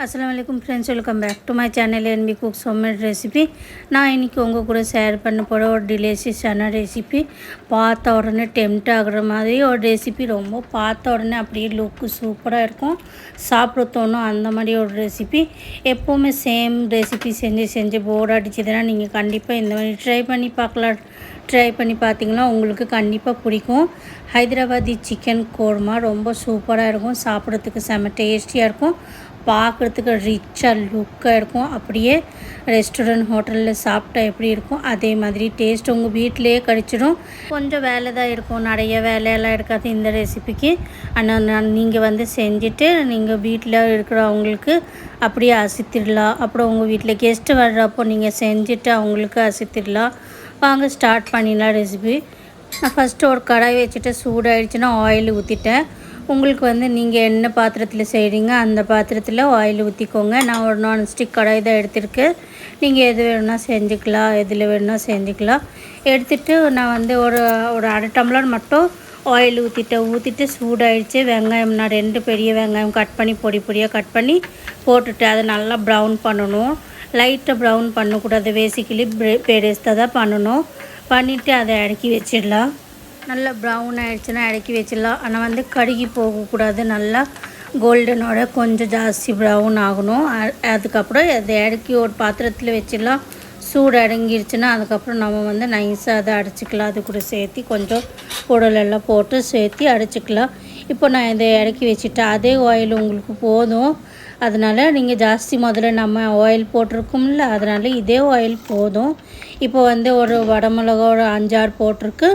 अस्सलामुअलैकुम friends, welcome back to my channel NB cooks homemade recipe. நான் இன்றைக்கி உங்கள் கூட ஷேர் பண்ண போகிற ஒரு டிலேஷியஸான ரெசிபி, பார்த்த உடனே டெம்ட் ஆகிற மாதிரி ஒரு ரெசிபி. ரொம்ப பார்த்த உடனே அப்படியே லுக்கு சூப்பராக இருக்கும், சாப்பிட தோணும் அந்த மாதிரி ஒரு ரெசிபி. எப்போவுமே சேம் ரெசிபி செஞ்சு போர் அடிச்சதுன்னா நீங்கள் கண்டிப்பாக இந்த மாதிரி ட்ரை பண்ணி பார்த்தீங்கன்னா உங்களுக்கு கண்டிப்பாக பிடிக்கும். ஹைதராபாதி சிக்கன் கோர்மா ரொம்ப சூப்பராக இருக்கும், சாப்பிட்றதுக்கு செம்ம டேஸ்டியாக இருக்கும், பார்க்குறதுக்கு ரிச்சாக லுக்காக இருக்கும். அப்படியே ரெஸ்டாரண்ட் ஹோட்டலில் சாப்பிட்டா எப்படி இருக்கும் அதே மாதிரி டேஸ்ட் உங்கள் வீட்டிலையே கிடச்சிடும். கொஞ்சம் வேலை தான் இருக்கும், நிறைய வேலையெல்லாம் இருக்காது இந்த ரெசிபிக்கு. ஆனால் நீங்கள் செஞ்சுட்டு நீங்கள் வீட்டில் இருக்கிறவங்களுக்கு அப்படியே அசைத்திடலாம். அப்புறம் உங்கள் வீட்டில் கெஸ்ட்டு வர்றப்போ நீங்கள் செஞ்சுட்டு அவங்களுக்கு அசைத்திடலாம். வாங்க ஸ்டார்ட் பண்ணிடலாம் ரெசிபி. நான் ஃபஸ்ட்டு ஒரு கடாய் வச்சுட்டு சூடாகிடுச்சுன்னா ஆயில் ஊற்றிட்டேன். உங்களுக்கு நீங்கள் என்ன பாத்திரத்தில் செய்கிறீங்க அந்த பாத்திரத்தில் ஆயில் ஊற்றிக்கோங்க. நான் ஒரு நான்ஸ்டிக் கடாய் தான் எடுத்துருக்கேன். நீங்கள் எது வேணும்னா செஞ்சுக்கலாம், எதில் வேணும்னா செஞ்சுக்கலாம். எடுத்துகிட்டு நான் ஒரு அரை டம்ளர் மட்டும் ஆயில் ஊற்றிட்டு சூடாகிடுச்சு. வெங்காயம் நான் 2 பெரிய வெங்காயம் கட் பண்ணி பொடியாக கட் பண்ணி போட்டுட்டு அதை நல்லா ப்ரௌன் பண்ணணும். லைட்டாக ப்ரௌன் பண்ணக்கூடாது, பேசிக்கலி பெருசாக தான் பண்ணணும். பண்ணிவிட்டு அதை இறக்கி வச்சிடலாம். நல்லா ப்ரௌன் ஆகிடுச்சுன்னா இறக்கி வச்சிடலாம். ஆனால் கருகி போகக்கூடாது, நல்லா கோல்டனோட கொஞ்சம் ஜாஸ்தி ப்ரௌன் ஆகணும். அதுக்கப்புறம் அதை இறக்கி ஒரு பாத்திரத்தில் வச்சிடலாம். சூடு அடங்கிடுச்சுன்னா அதுக்கப்புறம் நம்ம நைஸாக அதை அடைச்சிக்கலாம். அது கூட சேர்த்து கொஞ்சம் உடலெல்லாம் போட்டு சேர்த்து அடைச்சிக்கலாம். இப்போ நான் இதை இறக்கி வச்சுட்டேன். அதே ஆயில் உங்களுக்கு போதும், அதனால் நீங்கள் ஜாஸ்தி முதல்ல நம்ம ஆயில் போட்டிருக்கோம்ல, அதனால் இதே ஆயில் போதும். இப்போ ஒரு வடமிளகா ஒரு 5-6 போட்டிருக்கு,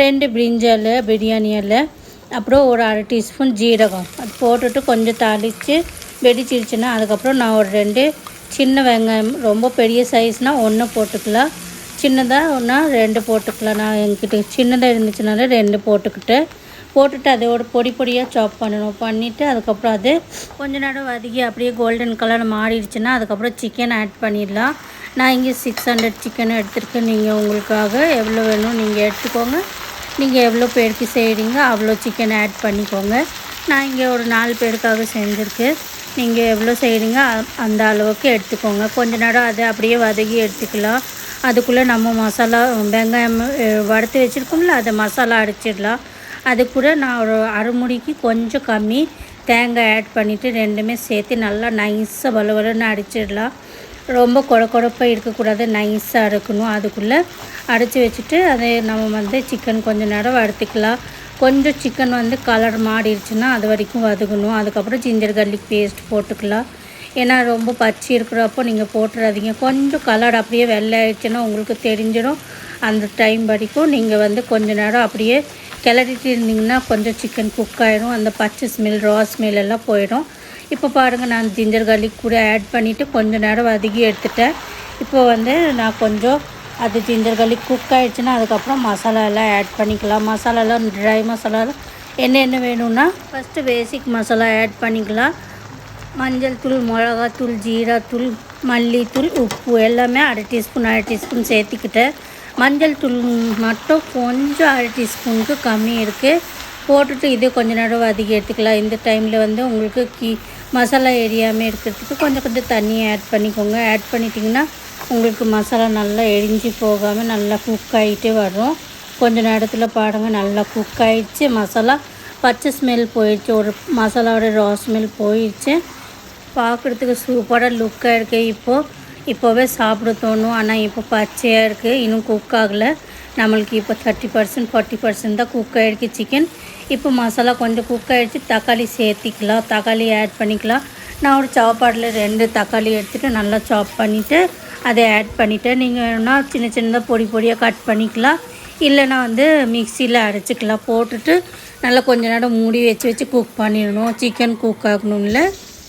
2 பிரிஞ்சால் பிரியாணி இலை, அப்புறம் ஒரு அரை டீஸ்பூன் ஜீரகம் அது போட்டுட்டு கொஞ்சம் தாளித்து வெடிச்சிருச்சுன்னா அதுக்கப்புறம் நான் ஒரு 2 சின்ன வெங்காயம், ரொம்ப பெரிய சைஸ்னால் 1 போட்டுக்கலாம், சின்னதாக ஒன்றா 2 போட்டுக்கலாம். நான் என்கிட்ட சின்னதாக இருந்துச்சுனால 2 போட்டுட்டு அதை ஒரு பொடியாக சாப் பண்ணணும். பண்ணிவிட்டு அதுக்கப்புறம் அது கொஞ்ச நேரம் வதக்கி அப்படியே கோல்டன் கலர் மாறிடுச்சுன்னா அதுக்கப்புறம் சிக்கன் ஆட் பண்ணிடலாம். நான் இங்கே 600 சிக்கன் எடுத்துருக்கேன். நீங்கள் உங்களுக்காக எவ்வளோ வேணும் நீங்கள் எடுத்துக்கோங்க. நீங்கள் எவ்வளோ பேருக்கு செய்கிறீங்க அவ்வளோ சிக்கன் ஆட் பண்ணிக்கோங்க. நான் இங்கே ஒரு 4 பேருக்காக செஞ்சுருக்கேன். நீங்கள் எவ்வளோ செய்கிறீங்க அந்த அளவுக்கு எடுத்துக்கோங்க. கொஞ்ச நேரம் அதை அப்படியே வதக்கி எடுத்துக்கலாம். அதுக்குள்ளே நம்ம மசாலா வெங்காயம் வறுத்து வச்சுருக்கோம்ல, அதை மசாலா அரைச்சிடலாம். அது கூட நான் ஒரு அரை முடிக்கு கொஞ்சம் கம்மி தேங்காய் ஆட் பண்ணிவிட்டு 2மே சேர்த்து நல்லா நைஸாக வலுவலுன்னு அரைச்சிடலாம். ரொம்ப கொழப்பாக இருக்கக்கூடாது, நைஸாக இருக்கணும். அதுக்குள்ளே அரைச்சி வச்சுட்டு அதை நம்ம சிக்கன் கொஞ்சம் நேரம் வறுத்துக்கலாம். கொஞ்சம் சிக்கன் கலர் மாறிடுச்சுன்னா அது வரைக்கும் வதக்கணும். அதுக்கப்புறம் ஜிஞ்சர் கார்லிக் பேஸ்ட் போட்டுக்கலாம். ஏன்னா ரொம்ப பச்சை இருக்கிறப்போ நீங்கள் போட்டுறாதீங்க. கொஞ்சம் கலர் அப்படியே வெள்ளை ஆயிடுச்சுன்னா உங்களுக்கு தெரிஞ்சிடும். அந்த டைம் வரைக்கும் நீங்கள் கொஞ்சம் நேரம் அப்படியே கிளறிட்டு இருந்திங்கன்னா கொஞ்சம் சிக்கன் குக் ஆகிடும், அந்த பச்சை ஸ்மெல் ரா ஸ்மெல் எல்லாம் போயிடும். இப்போ பாருங்கள், நான் ஜிஞ்சர் கார்லிக் கூட ஆட் பண்ணிவிட்டு கொஞ்சம் நேரம் வதக்கி எடுத்துட்டேன். இப்போ நான் கொஞ்சம் அது ஜிஞ்சர் கார்லிக் குக் ஆகிடுச்சுன்னா அதுக்கப்புறம் மசாலா எல்லாம் ஆட் பண்ணிக்கலாம். மசாலாலாம் ட்ரை மசாலாலாம் என்ன வேணும்னா ஃபஸ்ட்டு பேசிக் மசாலா ஆட் பண்ணிக்கலாம். மஞ்சள் தூள், மிளகாத்தூள், ஜீராத்தூள், மல்லித்தூள், உப்பு எல்லாமே அரை டீஸ்பூன் சேர்த்துக்கிட்டேன். மஞ்சள் தூள் மட்டும் கொஞ்சம் அரை டீஸ்பூனுக்கு கம்மி இருக்குது. போட்டுட்டு இதே கொஞ்சம் நேரம் வதக்கி எடுத்துக்கலாம். இந்த டைமில் உங்களுக்கு மசாலா எரியாமல் இருக்கிறதுக்கு கொஞ்சம் தண்ணி ஆட் பண்ணிக்கோங்க. ஆட் பண்ணிட்டிங்கன்னா உங்களுக்கு மசாலா நல்லா எரிஞ்சு போகாமல் நல்லா குக் ஆகிட்டே வரும். கொஞ்சம் நேரத்தில் பாருங்கள், நல்லா குக் ஆகிடுச்சு. மசாலா பச்சை ஸ்மெல் போயிடுச்சு, ஒரு மசாலாவோட ரா ஸ்மெல் போயிடுச்சு. பார்க்குறதுக்கு சூப்பராக லுக்காக இருக்குது. இப்போவே சாப்பிட தோணும். ஆனால் இப்போ பச்சையாக இருக்குது, இன்னும் குக் ஆகலை. நம்மளுக்கு இப்போ 30% 40% தான் குக் ஆகிடுச்சு சிக்கன். இப்போ மசாலா கொஞ்சம் குக் ஆகிடுச்சு. தக்காளி சேர்த்திக்கலாம், தக்காளி ஆட் பண்ணிக்கலாம். நான் ஒரு சாப்பாட்டில் 2 தக்காளி எடுத்துகிட்டு நல்லா சாப் பண்ணிவிட்டு அதை ஆட் பண்ணிவிட்டேன். நீங்கள் வேணுன்னா சின்னதாக பொடியாக கட் பண்ணிக்கலாம், இல்லைன்னா மிக்சியில் அரைச்சிக்கலாம். போட்டுட்டு நல்லா கொஞ்சம் நேரம் மூடி வச்சு குக் பண்ணிடணும். சிக்கன் குக் ஆகணும்ல.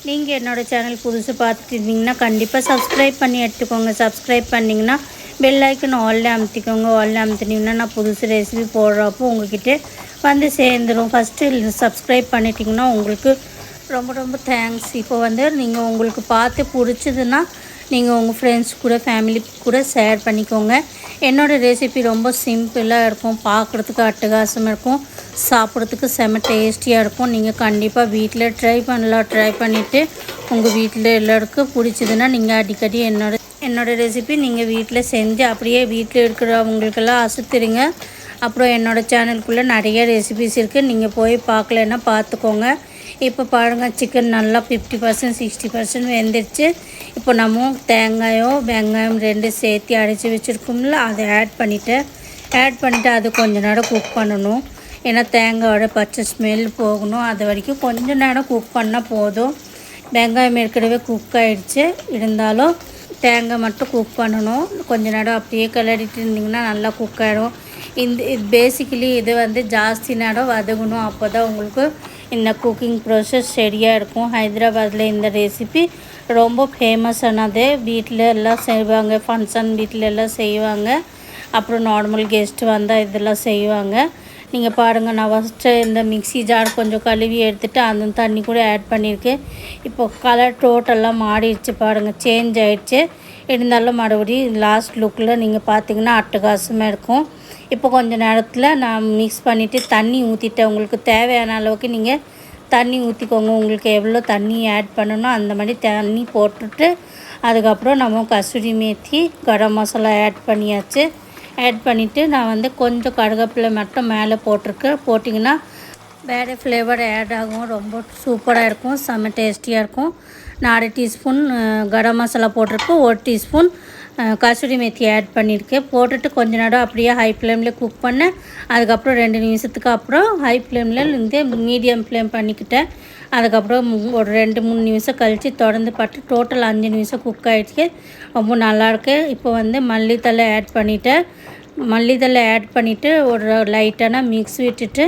நீங்கள் என்னோடய சேனல் புதுசு பார்த்துட்டு இருந்தீங்கன்னா கண்டிப்பாக சப்ஸ்கிரைப் பண்ணி எடுத்துக்கோங்க. சப்ஸ்கிரைப் பண்ணிங்கன்னா பெல் ஐக்கன் ஆல்ல அமுத்திக்கோங்க. ஆல்ல அமுத்தினீங்கன்னா நான் புதுசு ரெசிபி போடுறப்போ உங்கள்கிட்ட சேர்ந்துடும். ஃபஸ்ட்டு சப்ஸ்கிரைப் பண்ணிட்டிங்கன்னா உங்களுக்கு ரொம்ப தேங்க்ஸ். இப்போ நீங்கள் உங்களுக்கு பார்த்து பிடிச்சதுன்னா நீங்கள் உங்கள் ஃப்ரெண்ட்ஸ் கூட ஃபேமிலி கூட ஷேர் பண்ணிக்கோங்க. என்னோடய ரெசிபி ரொம்ப சிம்பிளாக இருக்கும், பார்க்குறதுக்கு அட்டகாசமாக இருக்கும், சாப்பிட்றதுக்கு செம்ம டேஸ்டியாக இருக்கும். நீங்கள் கண்டிப்பாக வீட்டில் ட்ரை பண்ணலாம். ட்ரை பண்ணிவிட்டு உங்கள் வீட்டில் எல்லாருக்கும் பிடிச்சதுன்னா நீங்கள் அடிக்கடி என்னோடய ரெசிபி நீங்கள் வீட்டில் செஞ்சு அப்படியே வீட்டில் இருக்கிறவங்களுக்கெல்லாம் அசத்துடுங்க. அப்புறம் என்னோடய சேனலுக்குள்ளே நிறைய ரெசிபிஸ் இருக்குது, நீங்கள் போய் பார்க்கலன்னா பார்த்துக்கோங்க. இப்போ பாருங்கள், சிக்கன் நல்லா 50% 60% வெந்துடுச்சு. இப்போ நம்ம தேங்காயும் வெங்காயம் 2 சேர்த்து அரைச்சி வச்சுருக்கோம்ல, அதை ஆட் பண்ணிவிட்டு அது கொஞ்சம் நேரம் குக் பண்ணணும். ஏன்னா தேங்காயோட பச்சை ஸ்மெல் போகணும், அது வரைக்கும் கொஞ்சம் நேரம் குக் பண்ணால் போதும். வெங்காயம் ஏற்கனவே குக் ஆகிடுச்சு, இருந்தாலும் தேங்காய் மட்டும் குக் பண்ணணும். கொஞ்சம் நேரம் அப்படியே கிளறிட்டு இருந்திங்கன்னா நல்லா குக் ஆகிடும். பேசிக்கலி இது ஜாஸ்தி நேரம் வதங்கணும், அப்போ தான் உங்களுக்கு இந்த குக்கிங் ப்ராசஸ் சரியாக இருக்கும். ஹைதராபாத்தில் இந்த ரெசிபி ரொம்ப ஃபேமஸானது, வீட்டில் எல்லாம் செய்வாங்க, ஃபங்க்ஷன் வீட்டில் எல்லாம் செய்வாங்க. அப்புறம் நார்மல் கெஸ்ட்டு வந்தால் இதெல்லாம் செய்வாங்க. நீங்கள் பாருங்கள், நான் ஃபஸ்ட்டு இந்த மிக்ஸி ஜார் கொஞ்சம் கழுவி எடுத்துகிட்டு அந்த தண்ணி கூட ஆட் பண்ணியிருக்கேன். இப்போ கலர் டோட்டலாக மாறிடுச்சு பாருங்கள், சேஞ்ச் ஆகிடுச்சு. இருந்தாலும் மறுபடியும் லாஸ்ட் லுக்கில் நீங்கள் பார்த்தீங்கன்னா அட்டகாசமாக இருக்கும். இப்போ கொஞ்சம் நேரத்தில் நான் மிக்ஸ் பண்ணிவிட்டு தண்ணி ஊற்றிட்டேன். உங்களுக்கு தேவையான அளவுக்கு நீங்கள் தண்ணி ஊற்றிக்கோங்க. உங்களுக்கு எவ்வளோ தண்ணி ஆட் பண்ணணும் அந்த மாதிரி தண்ணி போட்டுட்டு அதுக்கப்புறம் நம்ம கசூரி மேத்தி கரம் மசாலா ஆட் பண்ணியாச்சு. ஆட் பண்ணிவிட்டு நான் கொஞ்சம் கருவேப்பிலை மட்டும் மேலே போட்டிங்கன்னா வேறு ஃப்ளேவர் ஆட் ஆகும், ரொம்ப சூப்பராக இருக்கும், செம்ம டேஸ்டியாக இருக்கும். நான் 1/2 டீஸ்பூன் கரம் மசாலா போட்டிருக்கேன், 1 டீஸ்பூன் கசூரி மேத்தி ஆட் பண்ணியிருக்கேன். போட்டுட்டு கொஞ்ச நேரம் அப்படியே ஹை ஃப்ளேமில் குக் பண்ணேன். அதுக்கப்புறம் 2 நிமிஷத்துக்கு அப்புறம் ஹை ஃப்ளேமில் இருந்து மீடியம் ஃப்ளேம் பண்ணிக்கிட்டேன். அதுக்கப்புறம் ஒரு 2-3 நிமிஷம் கழித்து தொடர்ந்து பட்டு டோட்டல் 5 நிமிஷம் குக் ஆகிடுச்சு, ரொம்ப நல்லாயிருக்கு. இப்போ மல்லித்தழை ஆட் பண்ணிவிட்டு ஒரு லைட்டான மிக்ஸ் விட்டுட்டு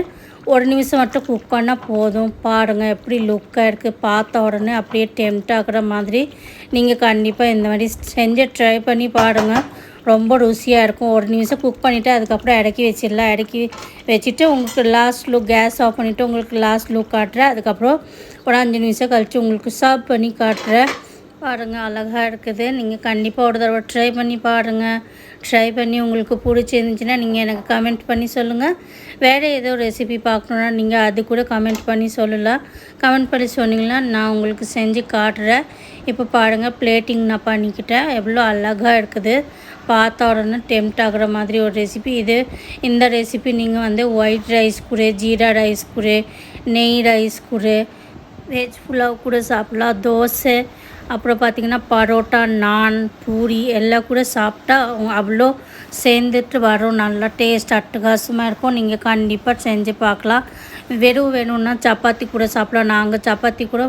1 நிமிஷம் மட்டும் குக் பண்ணால் போதும். பாருங்கள் எப்படி லுக்காக இருக்குது, பார்த்த உடனே அப்படியே டெம்ட் ஆகிற மாதிரி. நீங்கள் கண்டிப்பாக இந்த மாதிரி செஞ்சு ட்ரை பண்ணி பாருங்கள், ரொம்ப ருசியாக இருக்கும். 1 நிமிஷம் குக் பண்ணிவிட்டு அதுக்கப்புறம் இறக்கி வச்சிடலாம். இறக்கி வச்சுட்டு உங்களுக்கு லாஸ்ட் லுக் கேஸ் ஆஃப் பண்ணிவிட்டு உங்களுக்கு லாஸ்ட் லுக் காட்டுறேன். அதுக்கப்புறம் ஒரு 5 நிமிஷம் கழித்து உங்களுக்கு சர்வ் பண்ணி காட்டுறேன். பாருங்கள், அழகாக இருக்குது. நீங்கள் கண்டிப்பாக ஒரு தடவை ட்ரை பண்ணி பாருங்கள். ட்ரை பண்ணி உங்களுக்கு பிடிச்சிருந்துச்சின்னா நீங்கள் எனக்கு கமெண்ட் பண்ணி சொல்லுங்கள். வேறு ஏதோ ரெசிபி பார்க்கணுன்னா நீங்கள் அது கூட கமெண்ட் பண்ணி சொல்லலாம். கமெண்ட் பண்ணி சொன்னீங்கன்னா நான் உங்களுக்கு செஞ்சு காட்டுறேன். இப்போ பாருங்கள், பிளேட்டிங் நான் பண்ணிக்கிட்டேன். எவ்வளோ அழகாக இருக்குது, பார்த்த உடனே டெம்ட் ஆகிற மாதிரி ஒரு ரெசிபி இது. இந்த ரெசிபி நீங்கள் ஒயிட் ரைஸ் கூட, ஜீரா ரைஸ் கூட, நெய் ரைஸ் கூட, வெஜ் புலாவ் கூட சாப்பிட்லாம், தோசை, அப்புறம் பார்த்திங்கன்னா பரோட்டா, நான், பூரி எல்லாம் கூட சாப்பிட்டா அவ்வளோ சேர்ந்துட்டு வரும், நல்லா டேஸ்ட் அட்டகாசமாக இருக்கும். நீங்கள் கண்டிப்பாக செஞ்சு பார்க்கலாம். வெறும் வேணும்னா சப்பாத்தி கூட சாப்பிட்லாம். நாங்கள் சப்பாத்தி கூட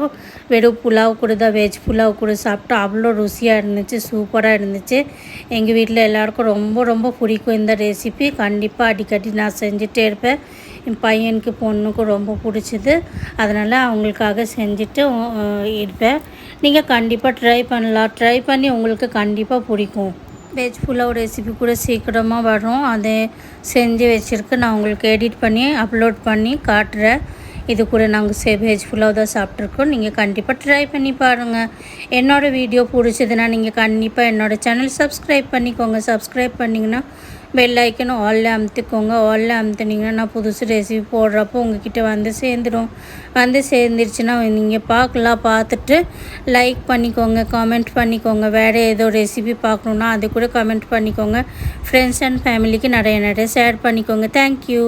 வெறும் புலாவ் கூட தான், வெஜ் புலாவ் கூட சாப்பிட்டா அவ்வளோ ருசியாக இருந்துச்சு, சூப்பராக இருந்துச்சு. எங்கள் வீட்டில் எல்லாருக்கும் ரொம்ப ரொம்ப பிடிக்கும் இந்த ரெசிபி. கண்டிப்பாக அடிக்கடி நான் செஞ்சுட்டே இருப்பேன். என் பையனுக்கு பொண்ணுக்கும் ரொம்ப பிடிச்சிது, அதனால் அவங்களுக்காக செஞ்சுட்டு இருப்பேன். நீங்கள் கண்டிப்பாக ட்ரை பண்ணலாம். ட்ரை பண்ணி உங்களுக்கு கண்டிப்பாக பிடிக்கும். வெஜ் புலாவ் ரெசிபி கூட சீக்கிரமாக வரும், அதை செஞ்சு வச்சுருக்கு. நான் உங்களுக்கு எடிட் பண்ணி அப்லோட் பண்ணி காட்டுறேன். இது கூட நாங்கள் வெஜ் புலாவ் தான் சாப்பிட்ருக்கோம். நீங்கள் கண்டிப்பாக ட்ரை பண்ணி பாருங்கள். என்னோடய வீடியோ பிடிச்சதுன்னா நீங்கள் கண்டிப்பாக என்னோடய சேனல் சப்ஸ்கிரைப் பண்ணிக்கோங்க. சப்ஸ்கிரைப் பண்ணிங்கன்னா பெல் ஐக்கனும் ஆலில் அமுத்திக்கோங்க. ஆலில் அமுத்துனீங்கன்னா நான் புதுசு ரெசிபி போடுறப்போ உங்கள்கிட்ட சேர்ந்துருச்சுன்னா நீங்கள் பார்க்கலாம். பார்த்துட்டு லைக் பண்ணிக்கோங்க, கமெண்ட் பண்ணிக்கோங்க. வேறு ஏதோ ரெசிபி பார்க்கணுன்னா அது கூட கமெண்ட் பண்ணிக்கோங்க. ஃப்ரெண்ட்ஸ் அண்ட் ஃபேமிலிக்கு நிறைய ஷேர் பண்ணிக்கோங்க. தேங்க்யூ.